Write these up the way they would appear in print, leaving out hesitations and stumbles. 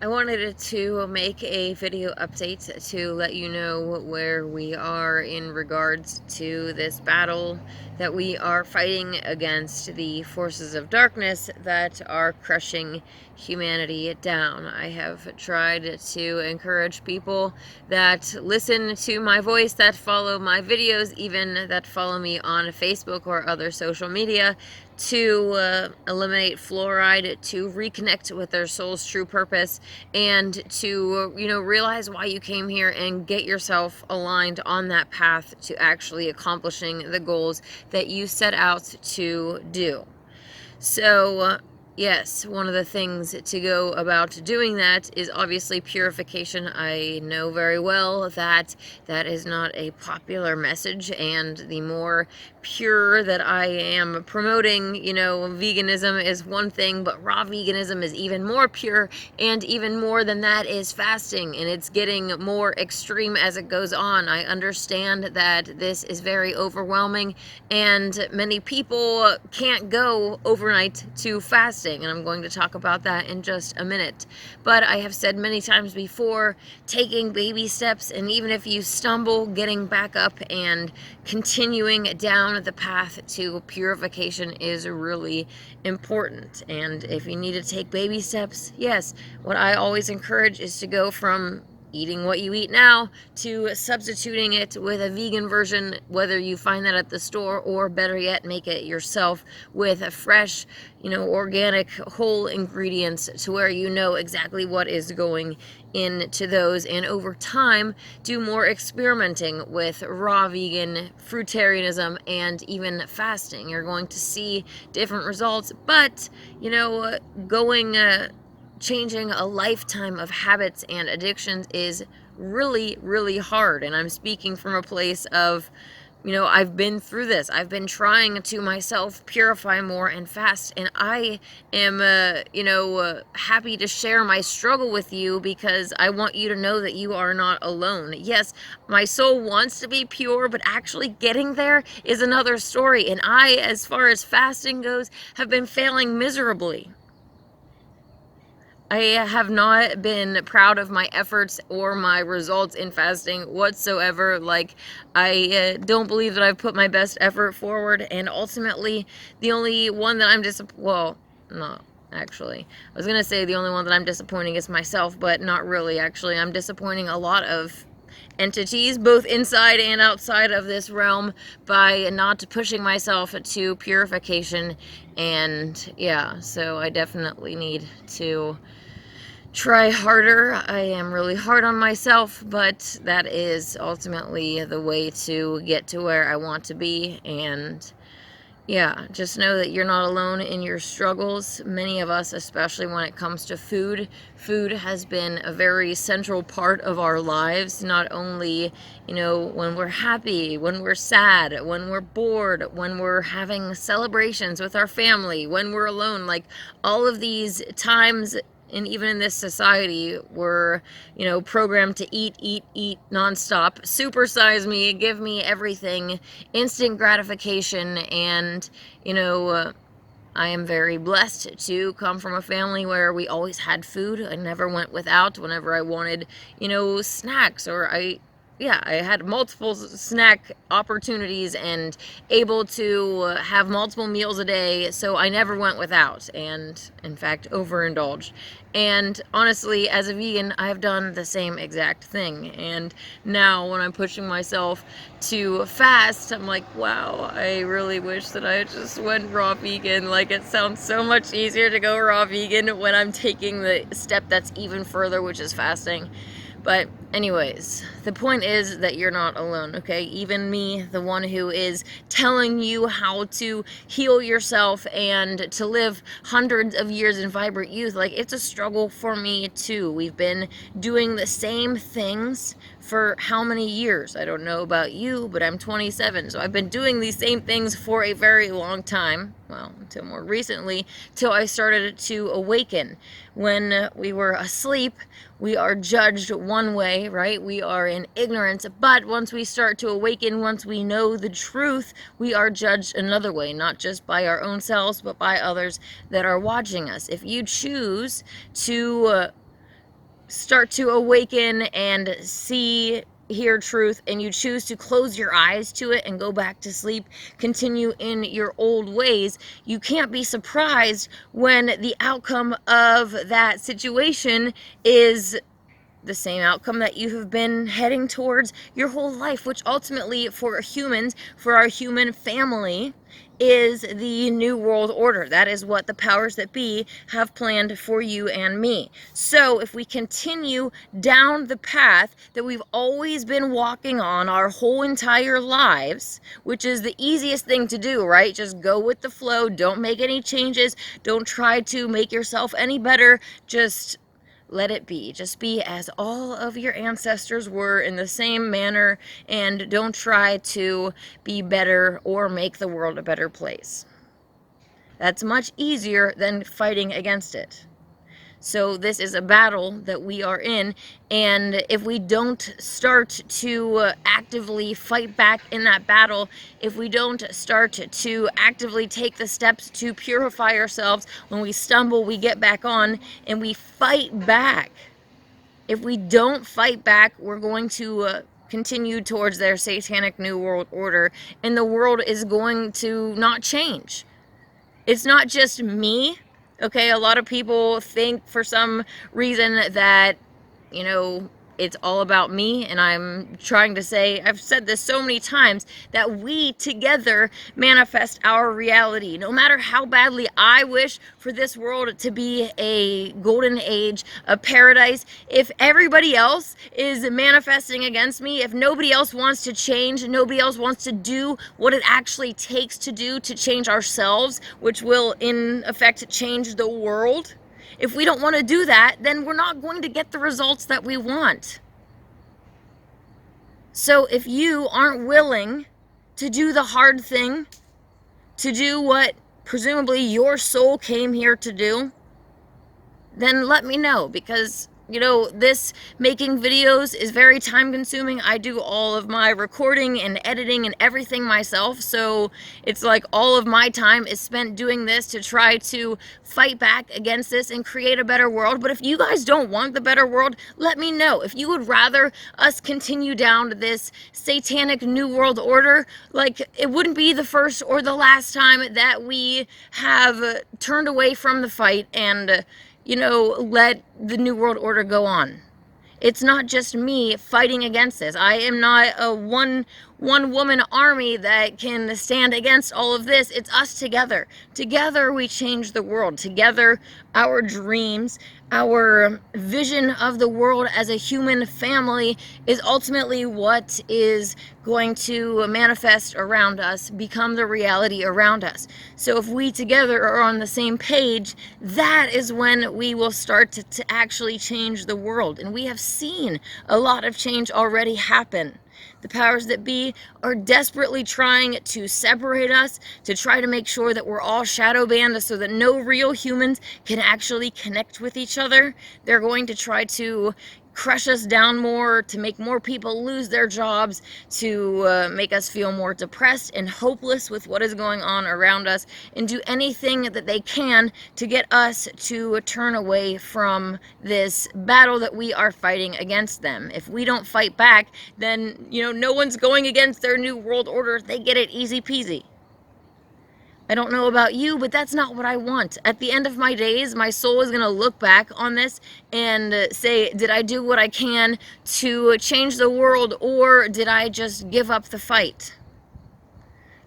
I wanted to make a video update to let you know where we are in regards to this battle that we are fighting against the forces of darkness that are crushing humanity down. I have tried to encourage people that listen to my voice, that follow my videos, even that follow me on Facebook or other social media, to eliminate fluoride, to reconnect with their soul's true purpose, and to, realize why you came here and get yourself aligned on that path to actually accomplishing the goals that you set out to do. So, yes, one of the things to go about doing that is obviously purification. I know very well that that is not a popular message, and the more pure that I am promoting, veganism is one thing, but raw veganism is even more pure, and even more than that is fasting, and it's getting more extreme as it goes on. I understand that this is very overwhelming, and many people can't go overnight to fasting, and I'm going to talk about that in just a minute. But I have said many times before, taking baby steps, and even if you stumble, getting back up and continuing down the path to purification is really important. And if you need to take baby steps, yes, what I always encourage is to go from eating what you eat now to substituting it with a vegan version, whether you find that at the store, or better yet, make it yourself with a fresh, organic, whole ingredients, to where you know exactly what is going into those. And over time, do more experimenting with raw vegan, fruitarianism, and even fasting. You're going to see different results, but changing a lifetime of habits and addictions is really, really hard. And I'm speaking from a place of, I've been through this. I've been trying to myself purify more and fast. And I am, happy to share my struggle with you, because I want you to know that you are not alone. Yes, my soul wants to be pure, but actually getting there is another story. And I, as far as fasting goes, have been failing miserably. I have not been proud of my efforts or my results in fasting whatsoever. Like, I don't believe that I've put my best effort forward, and ultimately, the only one that I'm well, no, actually. I was gonna say the only one that I'm disappointing is myself, but not really, actually. I'm disappointing a lot of entities, both inside and outside of this realm, by not pushing myself to purification. And yeah, so I definitely need to try harder. I am really hard on myself, but that is ultimately the way to get to where I want to be. And yeah, just know that you're not alone in your struggles. Many of us, especially when it comes to food, has been a very central part of our lives. Not only, when we're happy, when we're sad, when we're bored, when we're having celebrations with our family, when we're alone, like all of these times. And even in this society, we're, programmed to eat nonstop, supersize me, give me everything, instant gratification. And, I am very blessed to come from a family where we always had food. I never went without whenever I wanted, snacks, or I had multiple snack opportunities and able to have multiple meals a day, so I never went without, and in fact overindulged. And honestly, as a vegan, I've done the same exact thing. And now when I'm pushing myself to fast, I'm like, wow, I really wish that I just went raw vegan. Like, it sounds so much easier to go raw vegan when I'm taking the step that's even further, which is fasting. But anyways, the point is that you're not alone, okay? Even me, the one who is telling you how to heal yourself and to live hundreds of years in vibrant youth, like, it's a struggle for me too. We've been doing the same things for how many years? I don't know about you, but I'm 27, so I've been doing these same things for a very long time. Well, until more recently, till I started to awaken. When we were asleep, we are judged one way, right? We are in ignorance. But once we start to awaken, once we know the truth, we are judged another way, not just by our own selves, but by others that are watching us. If you choose to start to awaken and see, hear truth, and you choose to close your eyes to it and go back to sleep, continue in your old ways, you can't be surprised when the outcome of that situation is the same outcome that you have been heading towards your whole life, which ultimately for humans, for our human family, is the New World Order. That is what the powers that be have planned for you and me. So if we continue down the path that we've always been walking on our whole entire lives, which is the easiest thing to do, right? Just go with the flow. Don't make any changes. Don't try to make yourself any better. Just let it be. Just be as all of your ancestors were, in the same manner, and don't try to be better or make the world a better place. That's much easier than fighting against it. So this is a battle that we are in, and if we don't start to actively fight back in that battle, if we don't start to actively take the steps to purify ourselves, when we stumble, we get back on and we fight back. If we don't fight back, we're going to continue towards their satanic New World Order, and the world is going to not change. It's not just me. Okay, a lot of people think for some reason that, you know, it's all about me, and I'm trying to say, I've said this so many times, that we together manifest our reality. No matter how badly I wish for this world to be a golden age, a paradise, if everybody else is manifesting against me, if nobody else wants to change, nobody else wants to do what it actually takes to do to change ourselves, which will in effect change the world, if we don't want to do that, then we're not going to get the results that we want. So if you aren't willing to do the hard thing, to do what presumably your soul came here to do, then let me know, because you know, this making videos is very time consuming. I do all of my recording and editing and everything myself, so it's like all of my time is spent doing this to try to fight back against this and create a better world. But if you guys don't want the better world, let me know. If you would rather us continue down this satanic New World Order, like, it wouldn't be the first or the last time that we have turned away from the fight and you know, let the New World Order go on. It's not just me fighting against this. I am not a one woman army that can stand against all of this. It's us together. Together we change the world. Together our dreams, our vision of the world as a human family is ultimately what is going to manifest around us, become the reality around us. So if we together are on the same page, that is when we will start to actually change the world. And we have seen a lot of change already happen. The powers that be are desperately trying to separate us, to try to make sure that we're all shadow banned so that no real humans can actually connect with each other. They're going to try to crush us down more, to make more people lose their jobs, to make us feel more depressed and hopeless with what is going on around us, and do anything that they can to get us to turn away from this battle that we are fighting against them. If we don't fight back, then, you know, no one's going against their New World Order. They get it easy peasy. I don't know about you, but that's not what I want. At the end of my days, my soul is going to look back on this and say, did I do what I can to change the world, or did I just give up the fight?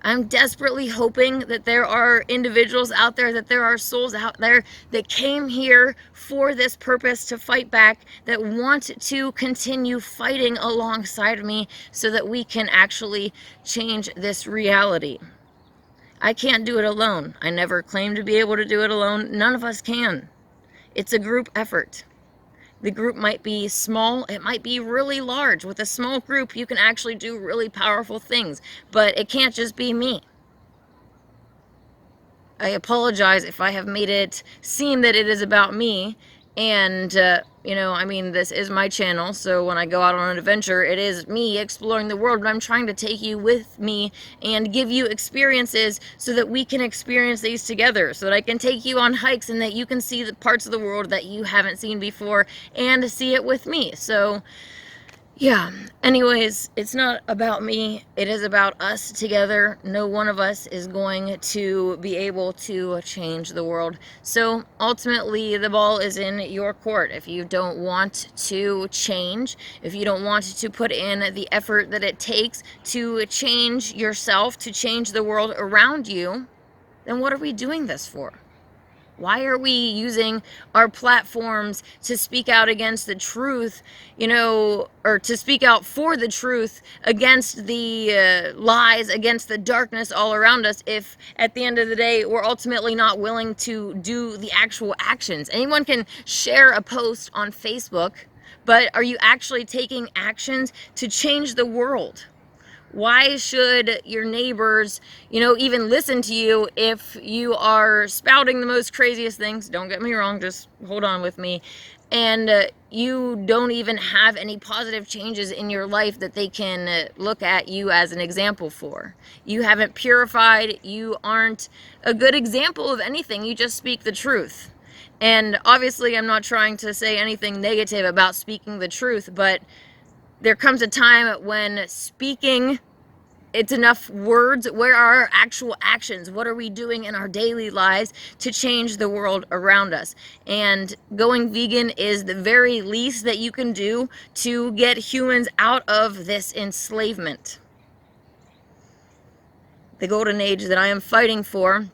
I'm desperately hoping that there are individuals out there, that there are souls out there that came here for this purpose, to fight back, that want to continue fighting alongside me so that we can actually change this reality. I can't do it alone. I never claimed to be able to do it alone. None of us can. It's a group effort. The group might be small, it might be really large. With a small group, you can actually do really powerful things, but it can't just be me. I apologize if I have made it seem that it is about me. And, you know, I mean, this is my channel, so when I go out on an adventure, it is me exploring the world, but I'm trying to take you with me and give you experiences so that we can experience these together, so that I can take you on hikes and that you can see the parts of the world that you haven't seen before and see it with me. So, yeah, anyways, it's not about me. It is about us together. No one of us is going to be able to change the world. So ultimately, the ball is in your court. If you don't want to change, if you don't want to put in the effort that it takes to change yourself, to change the world around you, then what are we doing this for? Why are we using our platforms to speak out against the truth, you know, or to speak out for the truth against the lies, against the darkness all around us, if at the end of the day we're ultimately not willing to do the actual actions? Anyone can share a post on Facebook, but are you actually taking actions to change the world? Why should your neighbors, you know, even listen to you if you are spouting the most craziest things? Don't get me wrong, just hold on with me. And you don't even have any positive changes in your life that they can look at you as an example for. You haven't purified, you aren't a good example of anything, you just speak the truth. And obviously, I'm not trying to say anything negative about speaking the truth, but there comes a time when speaking, it's enough words. Where are our actual actions? What are we doing in our daily lives to change the world around us? And going vegan is the very least that you can do to get humans out of this enslavement. The golden age that I am fighting for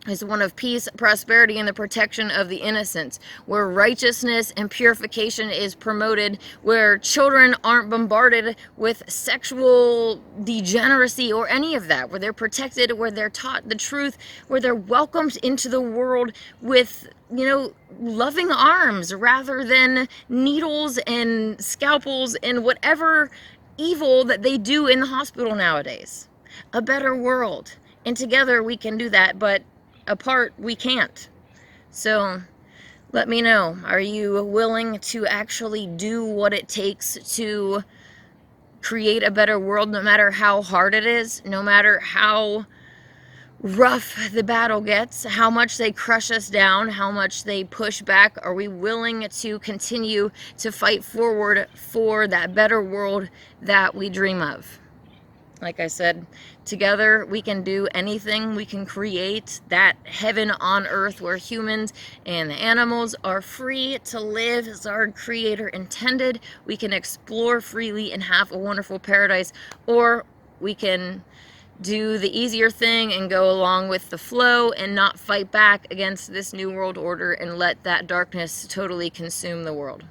is one of peace, prosperity, and the protection of the innocents, where righteousness and purification is promoted, where children aren't bombarded with sexual degeneracy or any of that, where they're protected, where they're taught the truth, where they're welcomed into the world with, you know, loving arms rather than needles and scalpels and whatever evil that they do in the hospital nowadays. A better world. And together we can do that, but apart we can't. So let me know, are you willing to actually do what it takes to create a better world, no matter how hard it is, no matter how rough the battle gets, how much they crush us down, how much they push back? Are we willing to continue to fight forward for that better world that we dream of? Like I said, together we can do anything. We can create that heaven on earth where humans and the animals are free to live as our Creator intended. We can explore freely and have a wonderful paradise, or we can do the easier thing and go along with the flow and not fight back against this new world order and let that darkness totally consume the world.